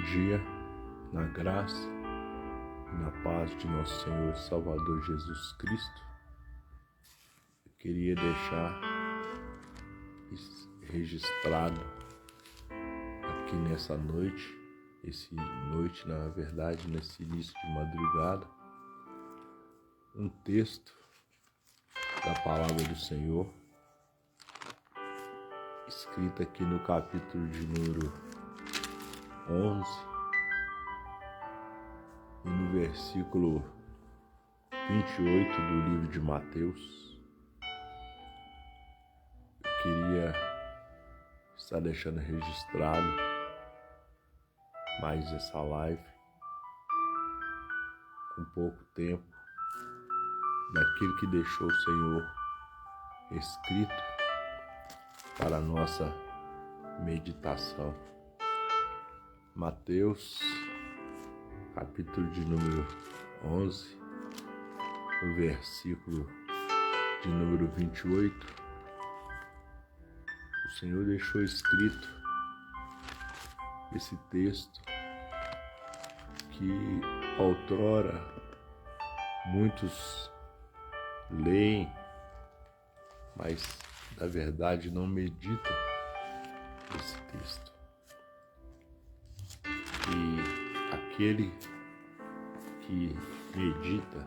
dia, na graça e na paz de nosso Senhor e Salvador Jesus Cristo. Eu queria deixar registrado aqui nessa noite, nesse início de madrugada, um texto da palavra do Senhor, escrito aqui no capítulo de número 11 e no versículo 28 do livro de Mateus. Eu queria estar deixando registrado mais essa live, com pouco tempo, daquilo que deixou o Senhor escrito para a nossa meditação. Mateus, capítulo de número 11, no versículo de número 28, o Senhor deixou escrito esse texto que outrora muitos leem, mas na verdade não meditam esse texto. E aquele que medita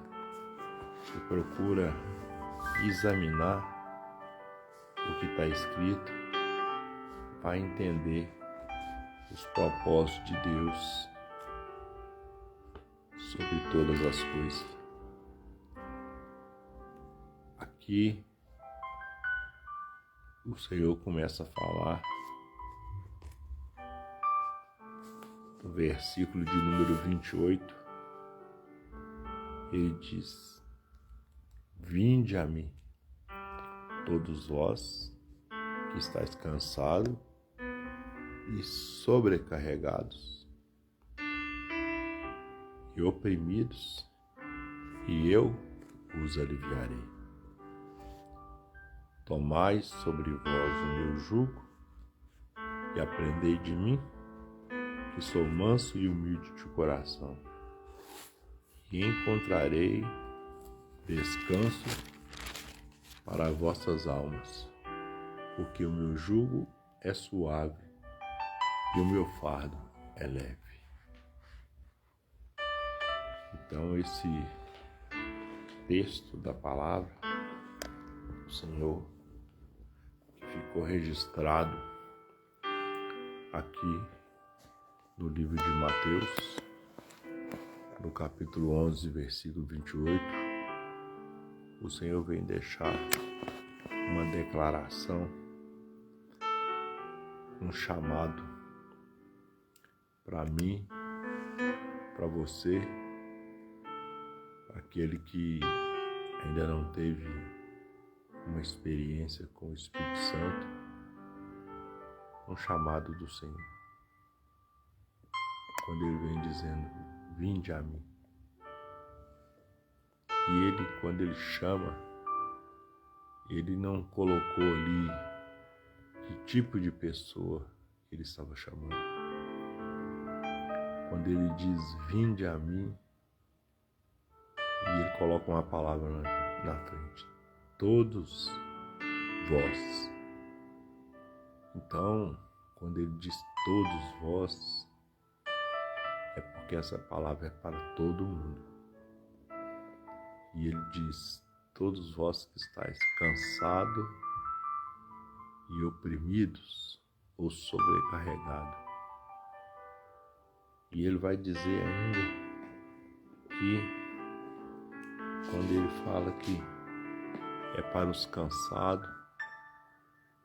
e procura examinar o que está escrito vai entender os propósitos de Deus sobre todas as coisas. Aqui o Senhor começa a falar no versículo de número 28, ele diz: "Vinde a mim, todos vós que estáis cansados e sobrecarregados e oprimidos, e eu os aliviarei. Tomai sobre vós o meu jugo e aprendei de mim, que sou manso e humilde de coração, e encontrarei descanso para vossas almas, porque o meu jugo é suave e o meu fardo é leve." Então, esse texto da palavra do Senhor, que ficou registrado aqui no livro de Mateus, no capítulo 11, versículo 28, o Senhor vem deixar uma declaração, um chamado para mim, para você, aquele que ainda não teve uma experiência com o Espírito Santo, um chamado do Senhor, quando Ele vem dizendo: "Vinde a mim." E Ele, quando Ele chama, Ele não colocou ali que tipo de pessoa Ele estava chamando. Quando Ele diz: "Vinde a mim", e Ele coloca uma palavra na frente: "Todos vós." Então, quando Ele diz "todos vós", é porque essa palavra é para todo mundo. E Ele diz: "Todos vós que estáis cansados e oprimidos ou sobrecarregados." E Ele vai dizer ainda que, quando Ele fala que é para os cansados,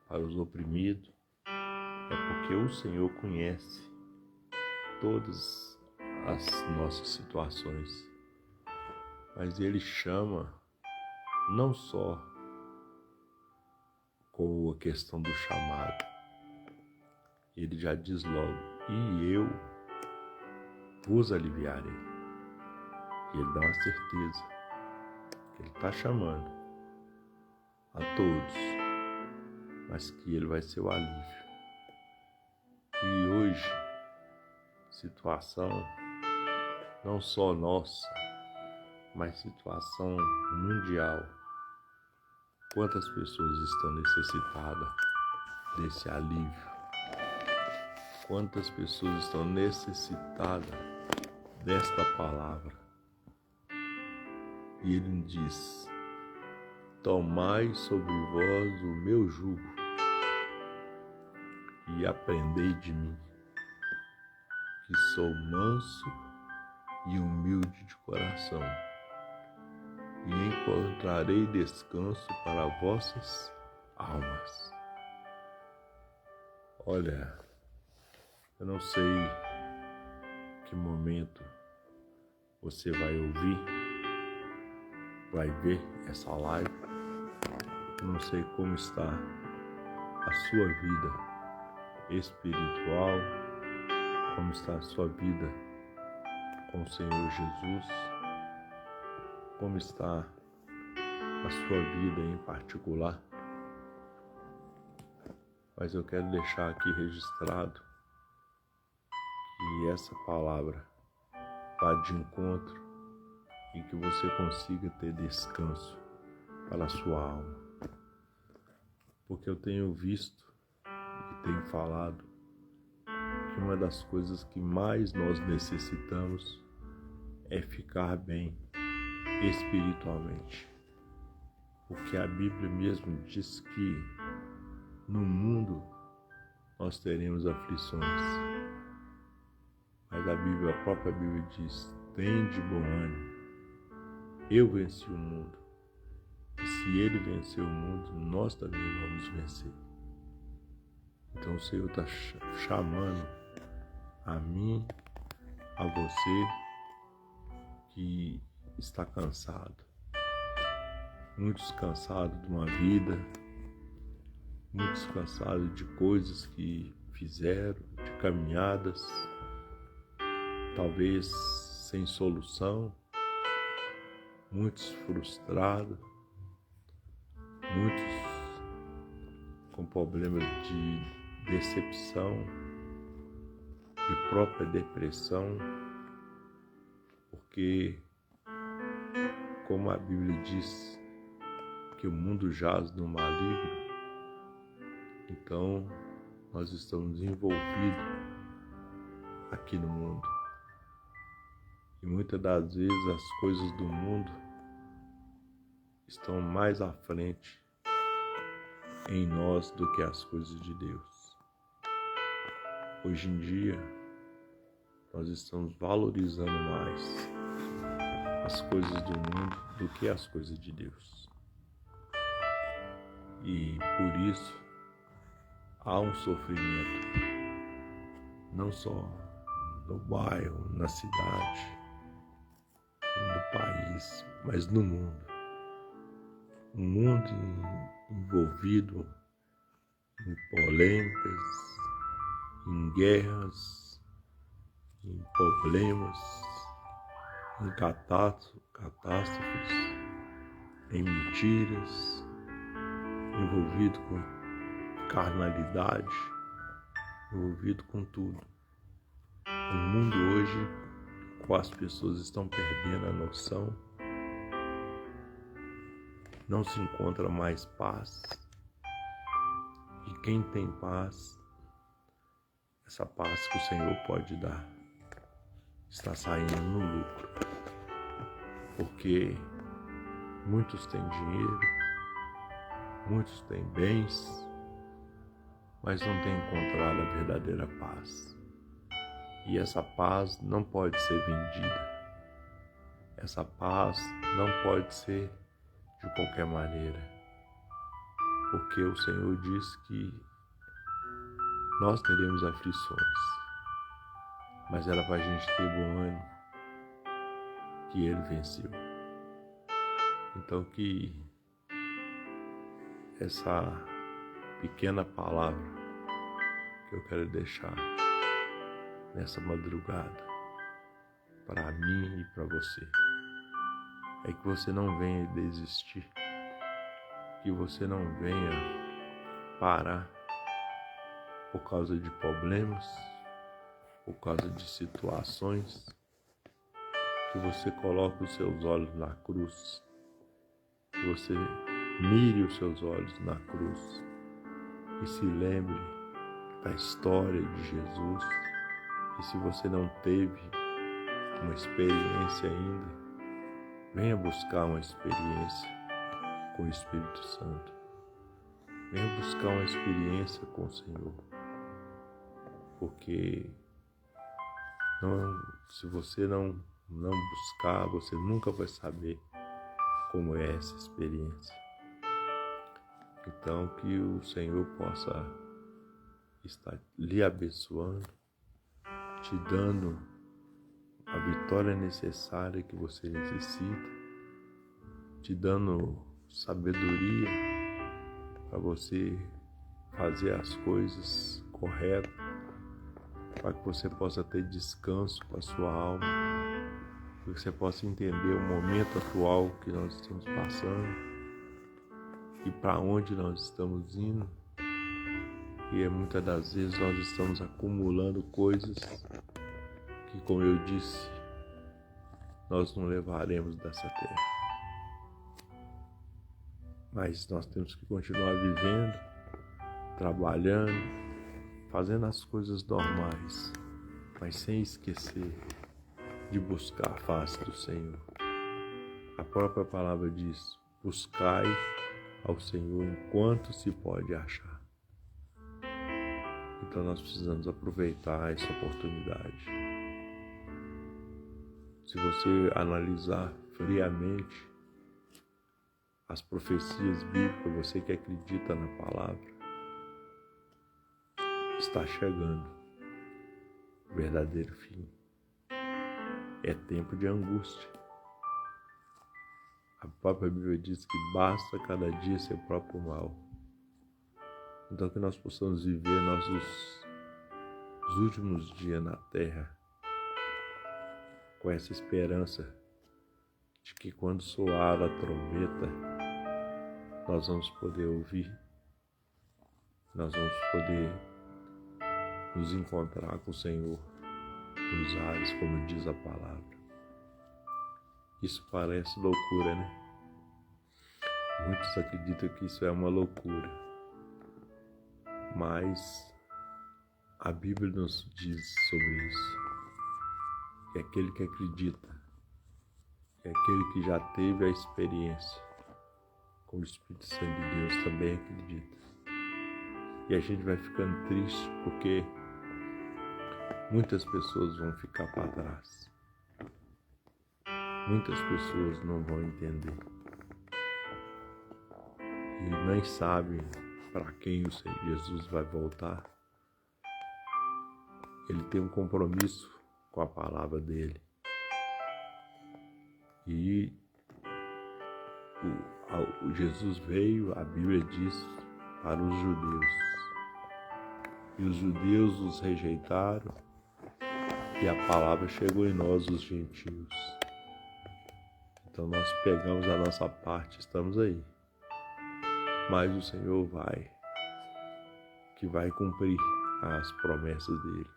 para os oprimidos, é porque o Senhor conhece todas as nossas situações. Mas Ele chama não só com a questão do chamado. Ele já diz logo: "E eu vos aliviarei." E Ele dá uma certeza que Ele está chamando a todos, mas que Ele vai ser o alívio. E hoje, se situação não só nossa, mas situação mundial. Quantas pessoas estão necessitadas desse alívio? Quantas pessoas estão necessitadas desta palavra? E ele diz: tomai sobre vós o meu jugo e aprendei de mim, que sou manso e humilde de coração, e encontrarei descanso para vossas almas. Olha, eu não sei que momento você vai ouvir, vai ver essa live. Eu não sei como está a sua vida espiritual, como está a sua vida com o Senhor Jesus, como está a sua vida em particular. Mas eu quero deixar aqui registrado que essa palavra vá de encontro e que você consiga ter descanso para a sua alma. Porque eu tenho visto e tenho falado que uma das coisas que mais nós necessitamos é ficar bem espiritualmente. Porque a Bíblia mesmo diz que no mundo nós teremos aflições. Mas a própria Bíblia diz: tende bom ânimo, eu venci o mundo. E se ele venceu o mundo, nós também vamos vencer. Então o Senhor está chamando a mim, a você que está cansado. Muitos cansados de uma vida, muitos cansados de coisas que fizeram, de caminhadas, talvez sem solução, muitos frustrados, muitos com problemas de decepção, de própria depressão, porque, como a Bíblia diz, que o mundo jaz no maligno, então nós estamos envolvidos aqui no mundo. E muitas das vezes as coisas do mundo estão mais à frente em nós do que as coisas de Deus. Hoje em dia, nós estamos valorizando mais as coisas do mundo do que as coisas de Deus. E por isso, há um sofrimento, não só no bairro, na cidade, no país, mas no mundo. Um mundo envolvido em polêmicas, em guerras, em problemas, em catástrofes, em mentiras, envolvido com carnalidade, envolvido com tudo. O mundo hoje, com as pessoas estão perdendo a noção, não se encontra mais paz. E quem tem paz, essa paz que o Senhor pode dar, está saindo no lucro. Porque muitos têm dinheiro, muitos têm bens, mas não têm encontrado a verdadeira paz. E essa paz não pode ser vendida. Essa paz não pode ser de qualquer maneira. Porque o Senhor diz que nós teremos aflições, mas era para a gente ter bom ânimo, que Ele venceu. Então que essa pequena palavra que eu quero deixar nessa madrugada para mim e para você é que você não venha desistir, que você não venha parar por causa de problemas, por causa de situações, que você coloque os seus olhos na cruz, que você mire os seus olhos na cruz e se lembre da história de Jesus. E se você não teve uma experiência ainda, venha buscar uma experiência com o Espírito Santo. Venha buscar uma experiência com o Senhor. Porque se você não buscar, você nunca vai saber como é essa experiência. Então, que o Senhor possa estar lhe abençoando, te dando a vitória necessária que você necessita, te dando sabedoria para você fazer as coisas corretas, para que você possa ter descanso para a sua alma, para que você possa entender o momento atual que nós estamos passando e para onde nós estamos indo. E muitas das vezes nós estamos acumulando coisas que, como eu disse, nós não levaremos dessa terra. Mas nós temos que continuar vivendo, trabalhando, fazendo as coisas normais, mas sem esquecer de buscar a face do Senhor. A própria palavra diz: buscai ao Senhor enquanto se pode achar. Então nós precisamos aproveitar essa oportunidade. Se você analisar friamente as profecias bíblicas, você que acredita na palavra, está chegando o verdadeiro fim. É tempo de angústia. A própria Bíblia diz que basta cada dia seu próprio mal. Então que nós possamos viver os últimos dias na terra com essa esperança de que quando soar a trombeta, nós vamos poder ouvir, nós vamos poder nos encontrar com o Senhor nos ares, como diz a palavra. Isso parece loucura, né? Muitos acreditam que isso é uma loucura, mas a Bíblia nos diz sobre isso, que aquele que acredita, que aquele que já teve a experiência com o Espírito Santo de Deus também acredita. E a gente vai ficando triste porque muitas pessoas vão ficar para trás. Muitas pessoas não vão entender. E nem sabem para quem o Senhor Jesus vai voltar. Ele tem um compromisso com a palavra dele. E o Jesus veio, a Bíblia diz, para os judeus. E os judeus os rejeitaram, e a palavra chegou em nós, os gentios. Então nós pegamos a nossa parte, estamos aí. Mas o Senhor vai cumprir as promessas dele.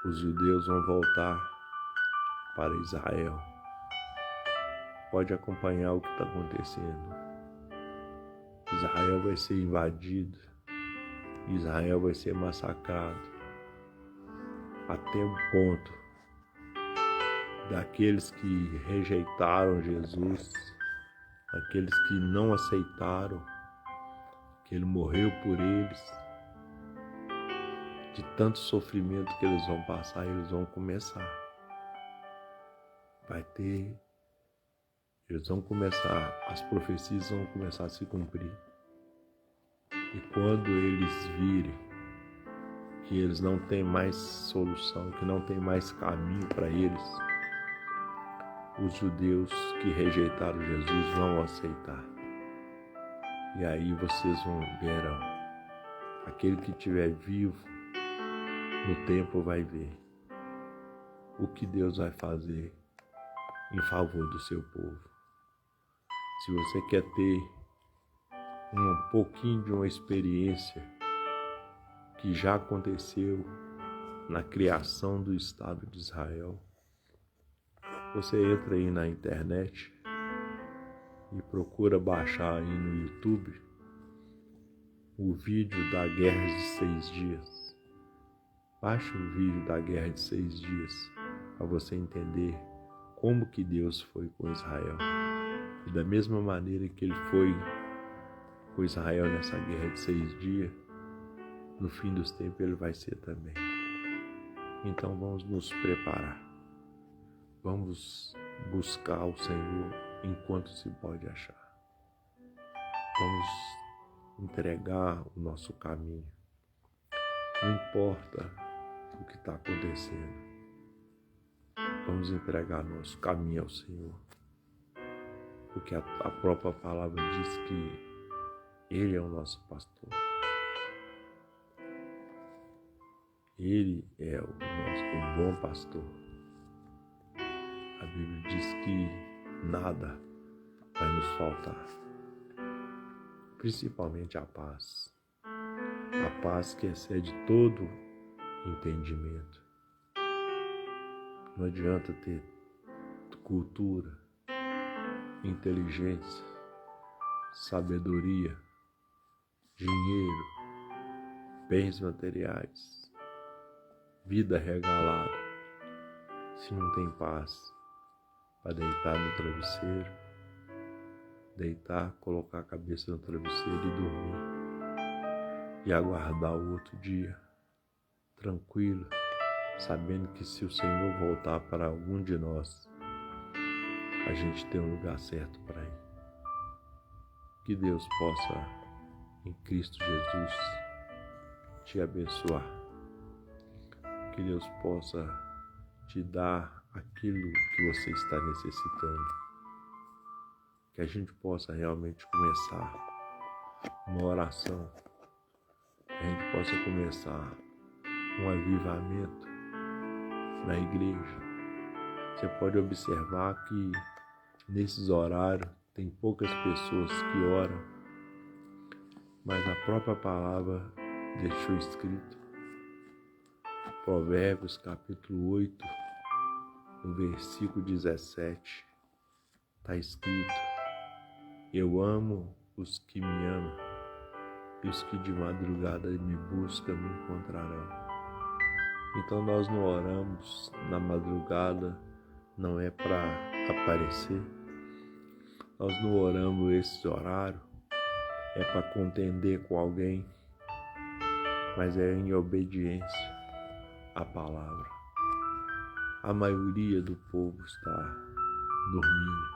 Os judeus vão voltar para Israel. Pode acompanhar o que está acontecendo. Israel vai ser invadido. Israel vai ser massacrado. Até o ponto daqueles que rejeitaram Jesus, aqueles que não aceitaram que ele morreu por eles, de tanto sofrimento que eles vão passar, eles vão começar. Eles vão começar, as profecias vão começar a se cumprir. E quando eles virem que eles não têm mais solução, que não tem mais caminho para eles, os judeus que rejeitaram Jesus vão aceitar. E aí vocês verão, aquele que estiver vivo no tempo vai ver o que Deus vai fazer em favor do seu povo. Se você quer ter um pouquinho de uma experiência que já aconteceu na criação do Estado de Israel. Você entra aí na internet e procura baixar aí no YouTube o vídeo da Guerra de 6 Dias. Baixe o vídeo da Guerra de 6 Dias para você entender como que Deus foi com Israel. E da mesma maneira que ele foi com Israel nessa Guerra de 6 Dias, no fim dos tempos ele vai ser também. Então vamos nos preparar. Vamos buscar o Senhor enquanto se pode achar. Vamos entregar o nosso caminho. Não importa o que está acontecendo. Vamos entregar nosso caminho ao Senhor. Porque a própria palavra diz que Ele é o nosso pastor. Ele é o bom pastor. A Bíblia diz que nada vai nos faltar. Principalmente a paz. A paz que excede todo entendimento. Não adianta ter cultura, inteligência, sabedoria, dinheiro, bens materiais, vida regalada, se não tem paz para deitar no travesseiro, colocar a cabeça no travesseiro e dormir, e aguardar o outro dia, tranquilo, sabendo que se o Senhor voltar para algum de nós, a gente tem um lugar certo para ir. Que Deus possa, em Cristo Jesus, te abençoar. Que Deus possa te dar aquilo que você está necessitando. Que a gente possa realmente começar uma oração. Que a gente possa começar um avivamento na igreja. Você pode observar que nesses horários tem poucas pessoas que oram, mas a própria palavra deixou escrito. Provérbios capítulo 8, no versículo 17, está escrito: eu amo os que me amam, e os que de madrugada me buscam me encontrarão. Então nós não oramos na madrugada, não é para aparecer. Nós não oramos esse horário, é para contender com alguém, mas é em obediência à palavra. A maioria do povo está dormindo,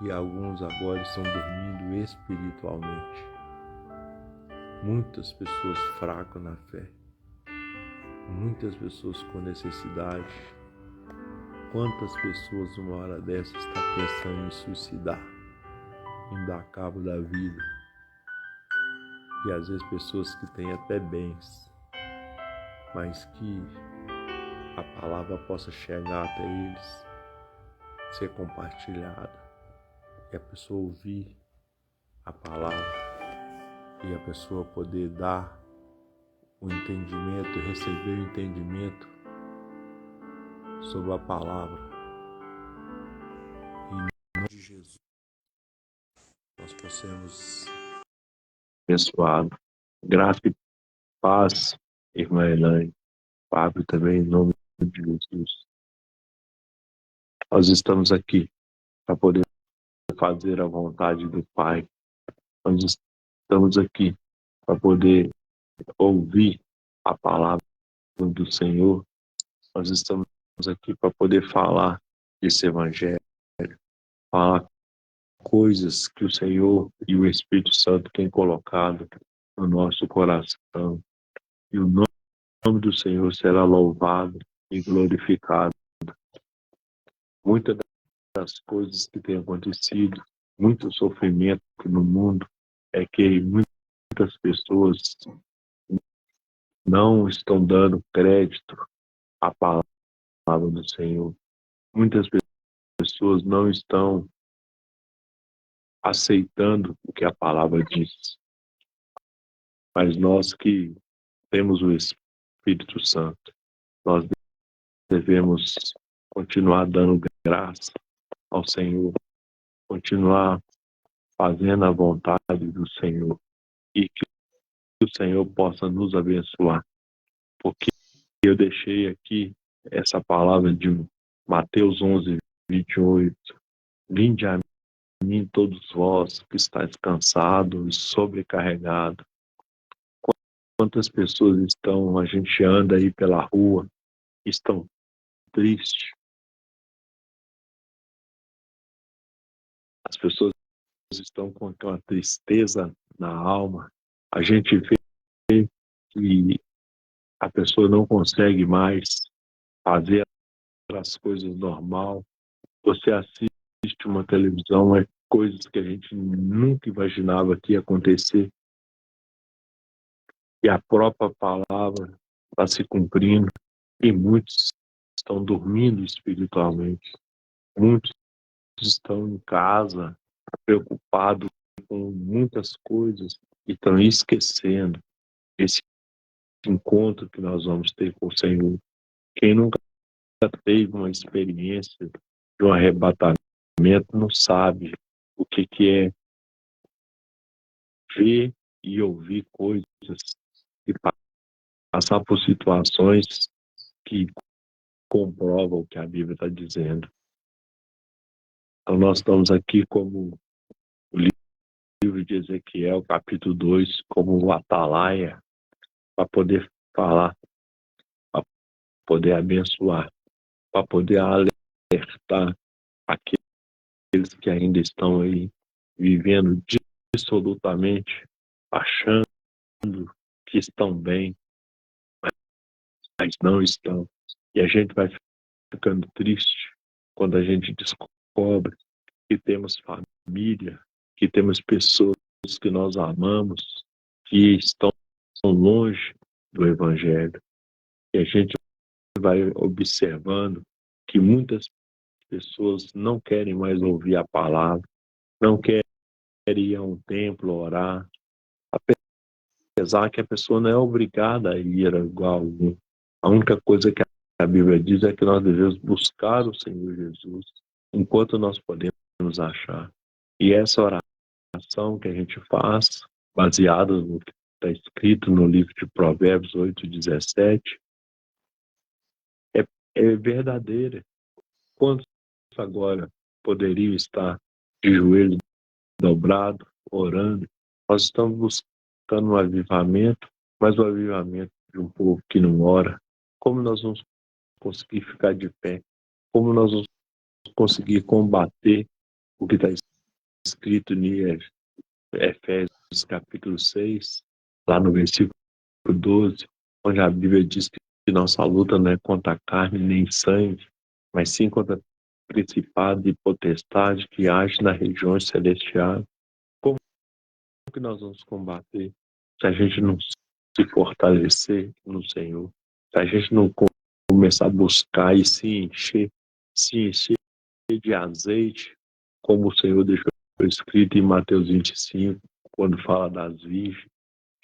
e alguns agora estão dormindo espiritualmente. Muitas pessoas fracas na fé, muitas pessoas com necessidade. Quantas pessoas numa hora dessa estão pensando em suicidar, em dar cabo da vida? E às vezes pessoas que têm até bens, mas que a palavra possa chegar até eles, ser compartilhada, e a pessoa ouvir a palavra, e a pessoa poder dar o entendimento, receber o entendimento sobre a palavra. E em nome de Jesus, nós possamos abençoado. Graça e paz, irmã Elaine, Fábio também, em nome de Jesus. Nós estamos aqui para poder fazer a vontade do Pai. Nós estamos aqui para poder ouvir a palavra do Senhor. Nós estamos aqui para poder falar desse evangelho, falar coisas que o Senhor e o Espírito Santo têm colocado no nosso coração. E o nome do Senhor será louvado e glorificado. Muitas das coisas que têm acontecido, muito sofrimento no mundo, é que muitas pessoas não estão dando crédito à palavra do Senhor. Muitas pessoas não estão aceitando o que a palavra diz. Mas nós que temos o Espírito Espírito Santo. Nós devemos continuar dando graça ao Senhor, continuar fazendo a vontade do Senhor e que o Senhor possa nos abençoar. Porque eu deixei aqui essa palavra de Mateus 11:28. Vinde a mim todos vós que estáis cansados e sobrecarregados. Quantas pessoas a gente anda aí pela rua, estão tristes. As pessoas estão com aquela tristeza na alma. A gente vê que a pessoa não consegue mais fazer as coisas normal. Você assiste uma televisão, é coisas que a gente nunca imaginava que ia acontecer. E a própria palavra está se cumprindo. E muitos estão dormindo espiritualmente. Muitos estão em casa, preocupados com muitas coisas e estão esquecendo esse encontro que nós vamos ter com o Senhor. Quem nunca teve uma experiência de um arrebatamento não sabe o que é ver e ouvir coisas e passar por situações que comprovam o que a Bíblia está dizendo. Então nós estamos aqui como o livro de Ezequiel, capítulo 2, como o atalaia, para poder falar, para poder abençoar, para poder alertar aqueles que ainda estão aí vivendo dissolutamente, achando que estão bem, mas não estão. E a gente vai ficando triste quando a gente descobre que temos família, que temos pessoas que nós amamos, que estão longe do Evangelho. E a gente vai observando que muitas pessoas não querem mais ouvir a palavra, não querem ir a um templo orar, apesar que a pessoa não é obrigada a ir igual algum. A única coisa que a Bíblia diz é que nós devemos buscar o Senhor Jesus enquanto nós podemos achar. E essa oração que a gente faz, baseada no que está escrito no livro de Provérbios 8:17, é verdadeira. Quantos agora poderiam estar de joelhos dobrados, orando? Nós estamos buscando um avivamento, mas o avivamento de um povo que não ora. Como nós vamos conseguir ficar de pé? Como nós vamos conseguir combater o que está escrito em Efésios capítulo 6, lá no versículo 12, onde a Bíblia diz que nossa luta não é contra a carne nem sangue, mas sim contra principado e potestade que age nas regiões celestiais. Como que nós vamos combater se a gente não se fortalecer no Senhor? Se a gente não começar a buscar e se encher de azeite, como o Senhor deixou escrito em Mateus 25, quando fala das virgens,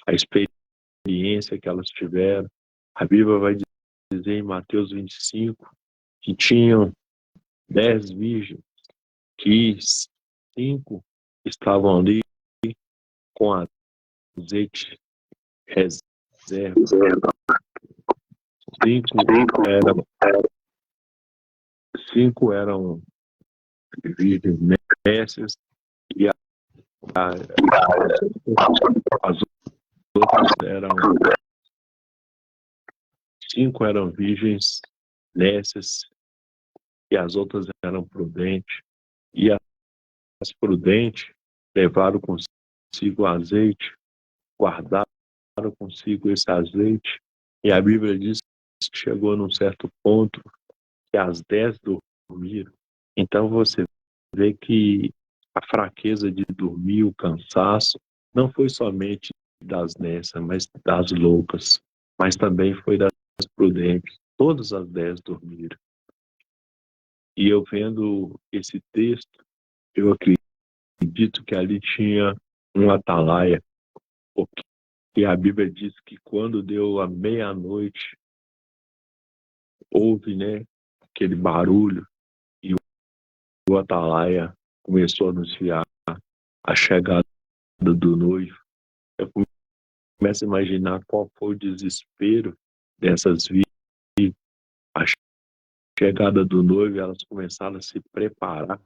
a experiência que elas tiveram. A Bíblia vai dizer em Mateus 25 que tinham 10 virgens, que 5 estavam ali com azeite reserva. 5 eram virgens nécias e as outras eram 5 eram virgens nécias e as outras eram prudentes. E as prudentes levaram consigo azeite, guardaram consigo esse azeite. E a Bíblia diz que chegou num certo ponto que as 10 dormiram. Então você vê que a fraqueza de dormir, o cansaço, não foi somente das nessas, mas das loucas, mas também foi das prudentes. Todas as 10 dormiram. E eu vendo esse texto, eu acredito que ali tinha um atalaia, porque E a Bíblia diz que quando deu a meia-noite, houve, né, aquele barulho e o atalaia começou a anunciar a chegada do noivo. Eu começo a imaginar qual foi o desespero dessas vidas. A chegada do noivo, elas começaram a se preparar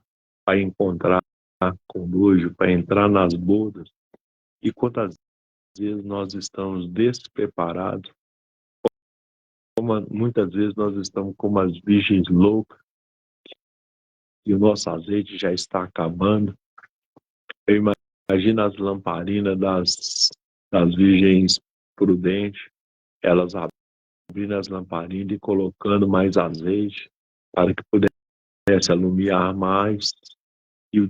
para encontrar com o noivo, para entrar nas bodas. E quantas vezes nós estamos despreparados, como muitas vezes nós estamos como as virgens loucas e o nosso azeite já está acabando. Eu imagino as lamparinas das virgens prudentes, elas abrindo as lamparinas e colocando mais azeite para que pudesse alumiar mais. E o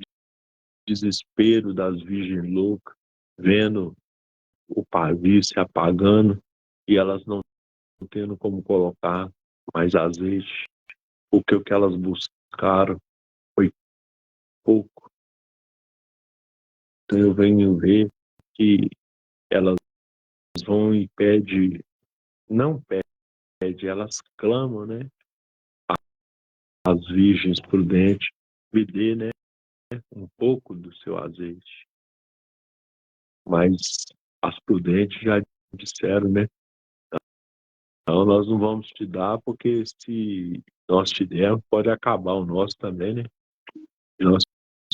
desespero das virgens loucas, vendo o pavio se apagando e elas não tendo como colocar mais azeite, porque o que elas buscaram foi pouco. Então eu venho ver que elas vão e pedem, não pedem, elas clamam, né? As virgens prudentes, me dê, né, um pouco do seu azeite. Mas as prudentes já disseram, né? Então nós não vamos te dar, porque se nós te dermos, pode acabar o nosso também, né? E nós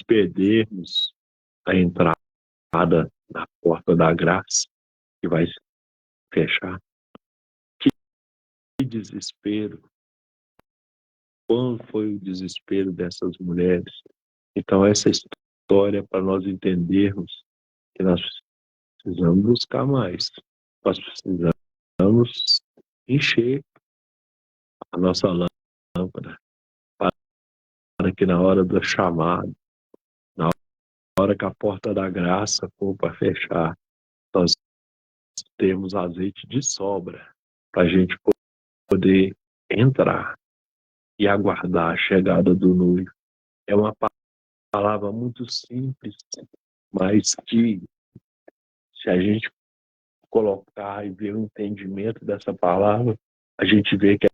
perdermos a entrada na porta da graça, que vai se fechar. Que desespero! Qual foi o desespero dessas mulheres? Então, essa história, para nós entendermos que nós precisamos buscar mais. Nós precisamos encher a nossa lâmpada para que na hora do chamado, na hora que a porta da graça for para fechar, nós temos azeite de sobra para a gente poder entrar e aguardar a chegada do noivo. É uma palavra muito simples, mas que, se a gente colocar e ver o entendimento dessa palavra, a gente vê que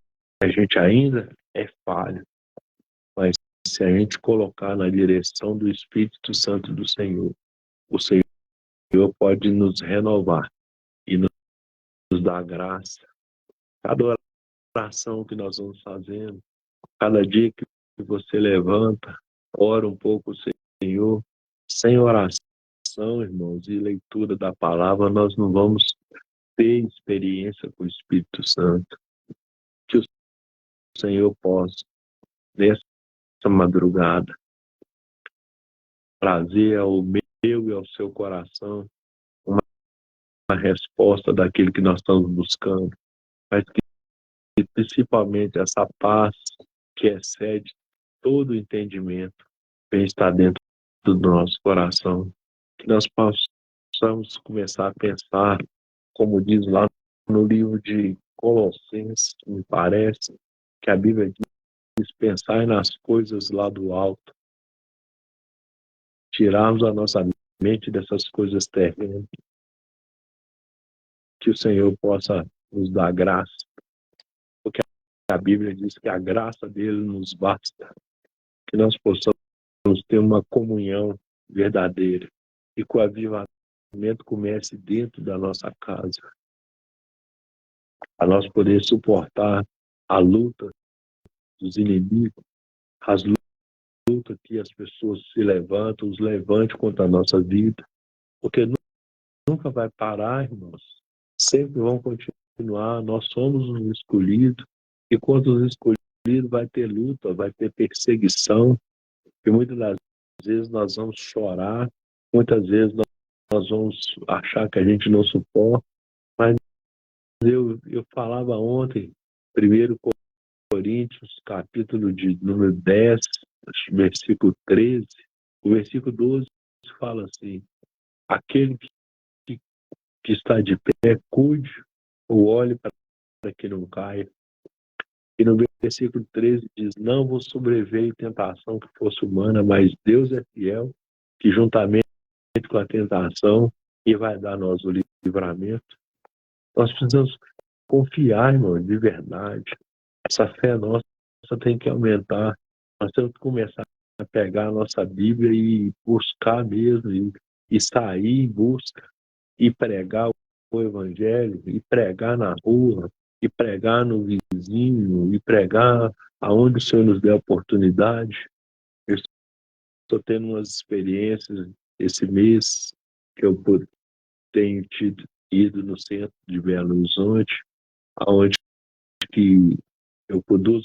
a gente ainda é falho. Mas se a gente colocar na direção do Espírito Santo do Senhor, o Senhor pode nos renovar e nos dar graça. Cada oração que nós vamos fazendo, cada dia que você levanta, ora um pouco o Senhor, sem oração, irmãos, e leitura da palavra, nós não vamos ter experiência com o Espírito Santo. Que o Senhor possa, nessa madrugada, trazer ao meu e ao seu coração uma resposta daquilo que nós estamos buscando, mas que principalmente essa paz que excede todo o entendimento vem estar dentro do nosso coração, que nós possamos começar a pensar, como diz lá no livro de Colossenses, me parece, que a Bíblia diz, pensar nas coisas lá do alto, tirarmos a nossa mente dessas coisas terrenas, que o Senhor possa nos dar graça, porque a Bíblia diz que a graça dele nos basta, que nós possamos ter uma comunhão verdadeira e que o avivamento comece dentro da nossa casa, a nós poder suportar a luta dos inimigos, as lutas que as pessoas se levantam, os levantes contra a nossa vida, porque nunca vai parar, irmãos. Sempre vão continuar. Nós somos os escolhidos. E quanto os escolhidos, vai ter luta, vai ter perseguição. E muitas das vezes nós vamos chorar. Muitas vezes nós vamos achar que a gente não suporta. Mas eu falava ontem, 1 Coríntios, capítulo de número 10, versículo 13. O versículo 12 fala assim: aquele que está de pé, cuide ou olhe para que não caia. E no versículo 13 diz, não vos sobreveio tentação que fosse humana, mas Deus é fiel, que juntamente com a tentação e vai dar a nós o livramento. Nós precisamos confiar, irmão, de verdade. Essa fé nossa tem que aumentar. Nós temos que começar a pegar a nossa Bíblia e buscar mesmo, e sair em busca, e pregar o Evangelho, e pregar na rua, e pregar no vizinho, e pregar aonde o Senhor nos der a oportunidade. Eu estou tendo umas experiências esse mês que eu tenho ido no centro de Belo Horizonte, aonde que eu, por duas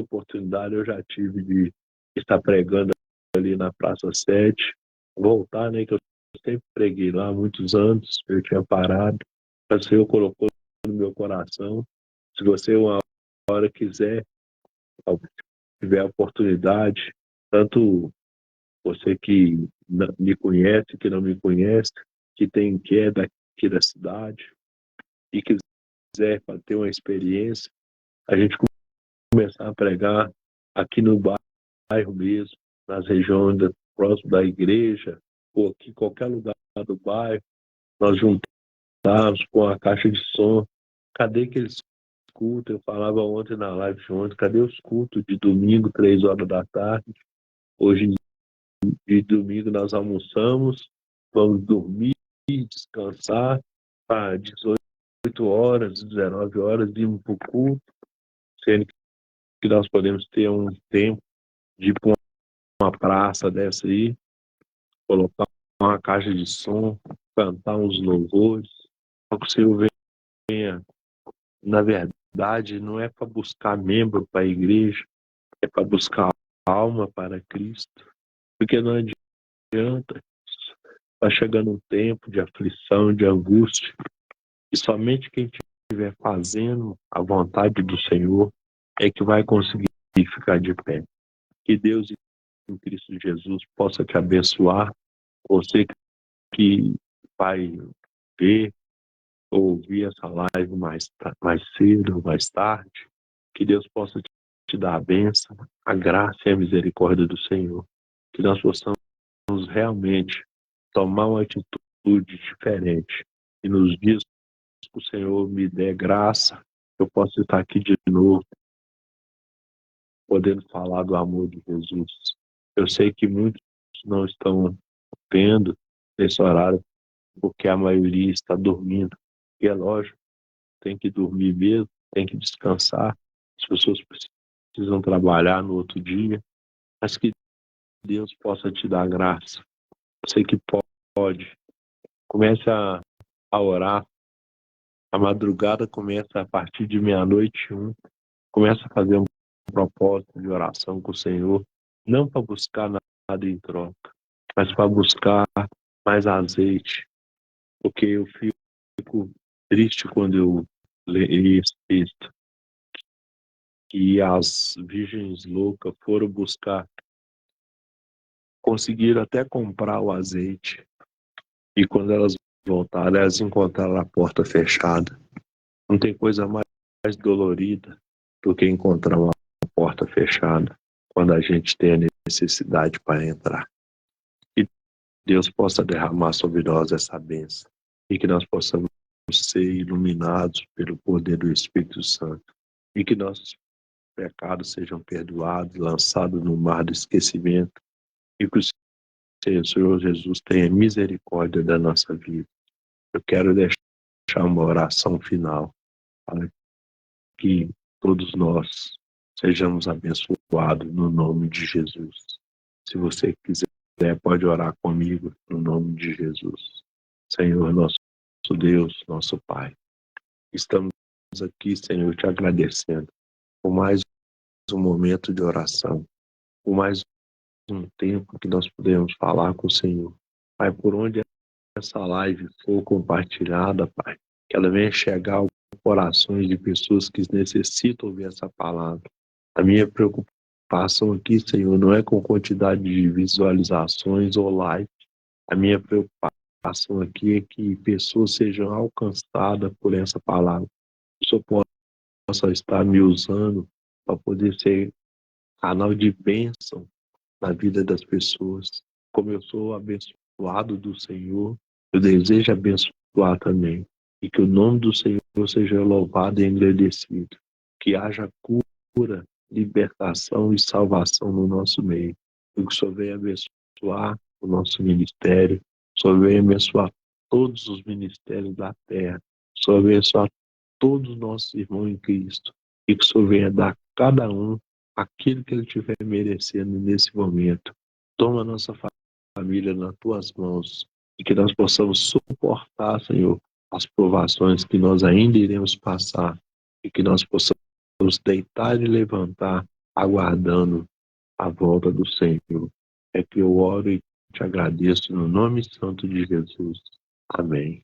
oportunidades, eu já tive de estar pregando ali na Praça 7, voltar, né, que eu sempre preguei lá há muitos anos, eu tinha parado, mas o Senhor colocou no meu coração. Se você uma hora quiser, tiver a oportunidade, tanto você que me conhece, que não me conhece, que é daqui da cidade e quiser ter uma experiência, a gente começar a pregar aqui no bairro mesmo, nas regiões próximo da igreja, ou aqui em qualquer lugar do bairro, nós juntarmos com a caixa de som. Cadê aqueles cultos? Eu falava ontem na live de ontem, cadê os cultos de domingo, 3 horas da tarde? Hoje, de domingo, nós almoçamos, vamos dormir, descansar, para 18 horas, 19 horas, irmos para o culto, sendo que nós podemos ter um tempo de ir para uma praça dessa aí, colocar uma caixa de som, cantar uns louvores, para que o Senhor venha. Na verdade, não é para buscar membro para a igreja, é para buscar alma para Cristo, porque não adianta, está chegando um tempo de aflição, de angústia, e somente quem estiver fazendo a vontade do Senhor é que vai conseguir ficar de pé. Que Deus em Cristo Jesus possa te abençoar, você que vai ver ou ouvir essa live mais cedo, mais tarde, que Deus possa te dar a bênção, a graça e a misericórdia do Senhor, que nós possamos realmente tomar uma atitude diferente e nos dias que o Senhor me der graça, eu possa estar aqui de novo, podendo falar do amor de Jesus. Eu sei que muitos não estão vendo nesse horário, porque a maioria está dormindo. E é lógico, tem que dormir mesmo, tem que descansar. As pessoas precisam trabalhar no outro dia, mas que Deus possa te dar graça. Você que pode, comece a orar. A madrugada começa a partir de 00:01. Começa a fazer um propósito de oração com o Senhor, não para buscar nada em troca, mas para buscar mais azeite, porque eu fico triste quando eu leio esse texto, que as virgens loucas foram buscar, conseguiram até comprar o azeite, e quando elas voltaram, elas encontraram a porta fechada. Não tem coisa mais dolorida do que encontrar uma porta fechada quando a gente tem a necessidade para entrar. Que Deus possa derramar sobre nós essa bênção e que nós possamos ser iluminados pelo poder do Espírito Santo e que nossos pecados sejam perdoados, lançados no mar do esquecimento e que o Senhor Jesus tenha misericórdia da nossa vida. Eu quero deixar uma oração final para que todos nós sejamos abençoados no nome de Jesus. Se você quiser, pode orar comigo no nome de Jesus. Senhor, nosso Deus, nosso Pai, estamos aqui, Senhor, te agradecendo por mais um momento de oração, por mais um tempo que nós podemos falar com o Senhor. Pai, por onde essa live for compartilhada, Pai, que ela venha chegar aos corações de pessoas que necessitam ouvir essa palavra. A minha preocupação aqui, Senhor, não é com quantidade de visualizações ou likes. A minha preocupação aqui é que pessoas sejam alcançadas por essa palavra. Que o Senhor possa estar me usando para poder ser canal de bênção na vida das pessoas. Como eu sou abençoado do Senhor, Eu desejo abençoar também. E que o nome do Senhor seja louvado e engrandecido. Que haja cura, libertação e salvação no nosso meio. E que o Senhor venha abençoar o nosso ministério. O Senhor venha abençoar todos os ministérios da terra. O Senhor venha abençoar todos os nossos irmãos em Cristo. E que o Senhor venha dar a cada um aquilo que ele estiver merecendo nesse momento. Toma a nossa família nas tuas mãos e que nós possamos suportar, Senhor, as provações que nós ainda iremos passar e que nós possamos deitar e levantar aguardando a volta do Senhor. É que eu oro e te agradeço no nome santo de Jesus. Amém.